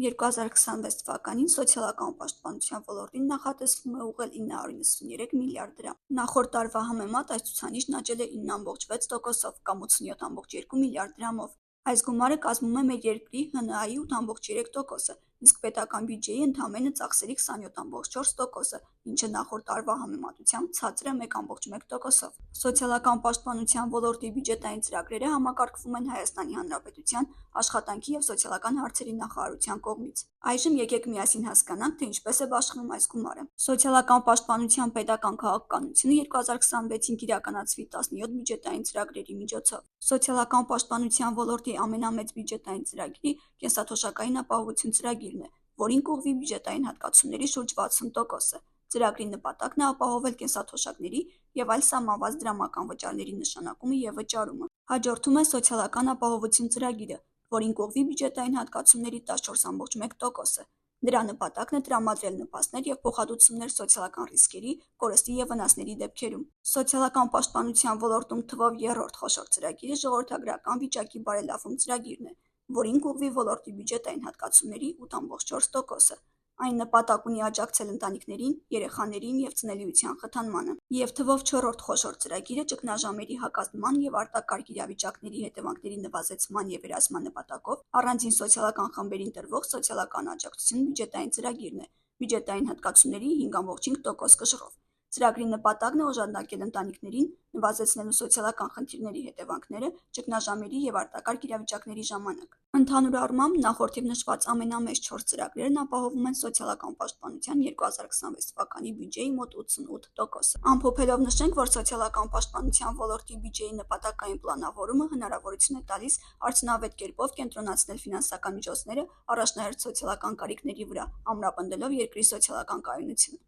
2026 թվականին սոցիալական պաշտպանության ոլորտին նախատեսվում է ուղղել 993 միլիարդ դրամ։ Նախորդ տարվա համեմատ այս ցուցանիշն աճել է 9,6%-ով կամ 87,2 միլիարդ դրամով։ Այս գումարը կազմում է մեր երկրի ՀՆԱ-ի 8,3%-ը, իսկ պետական բյուջեի ընդամենը ծախսերի 27,4%-ը, ինչը նախորդ տարվա համեմատությամբ ցածր է 1,1%-ով։ Սոցիալական պաշտպանության ոլորտի բյուջետային ծրագրերը համակարգվում են Հայաստանի Հանրապետության աշխատանքի և սոցիալական հարցերի նախարարության կողմից։ Այժմ եկեք միասին հասկանանք, թե ինչպես է բաշխվում այս գումարը։ Սոցիալական պաշտպանության պետական քաղաքականությունը 2026-ին կիրականացվի 17 բյուջետային ծրագրերի միջոցով։ Սոցիալական պաշտպանության ոլորտի ամենամեծ բյուջետային ծրագիրը կենսաթոշակային ապահովություն ծրագիրն է, որին կուղղվի բյուջետային հատկացումների շուրջ 60%-ը։ Ծրագրի նպատակն է ապահովել կենսաթոշակների և այլ սահմանված դրամական վճարների նշանակումը և վճարումը։ Հաջորդում է սոցիալական ապահովություն ծրագիրը, որին կուղղվի բյուջետային հատկացումների 14,1%-ը։ Դրա նպատակն է տրամադրել նպաստներ և փոխհատուցումներ սոցիալական ռիսկերի, կորստի և վնասների դեպքերում։ Սոցիալական պաշտպանության ոլորտում թվով երրորդ խոշոր ծրագիրը ժողովրդագրական վիճակի բարելավում ծրագիրն է, որին կուղղվի ոլորտի բյուջետային հատկացումների 8,4%-ը։ Այն նպատակ ունի աջակցել ընտանիքներին, երեխաներին և ծնելիության խթանմանը։ Եվ թվով չորրորդ խոշոր ծրագիրը ճգնաժամերի հակազդման և արտակարգ իրավիճակների հետևանքների նվազեցման և վերացման նպատակով առանձին սոցիալական խմբերին տրվող սոցիալական աջակցություն բյուջետային ծրագիրն է՝ բյուջետային հատկացումների 5,5% կշռով։ Ծրագրի նպատակն է օժանդակել ընտանիքներին՝ նվազեցնելու սոցիալական խնդիրների հետևանքները ճգնաժամերի և արտակարգ իրավիճակների ժամանակ։ Ընդհանուր առմամբ, նախորդ և նշված ամենամեծ 4 ծրագրերն ապահովում են սոցիալական պաշտպանության 2026 թվականի բյուջեի մոտ 88%-ը։ Ամփոփելով նշենք, որ սոցիալական պաշտպանության ոլորտի բյուջեի նպատակային պլանավորումը հնարավորություն է տալիս արդյունավետ կերպով կենտրոնացնել ֆինանսական միջոցները առաջնահերթ սոցիալական կարիքների վրա, ամրապնդելով երկրի սոցիալական կայունությունը։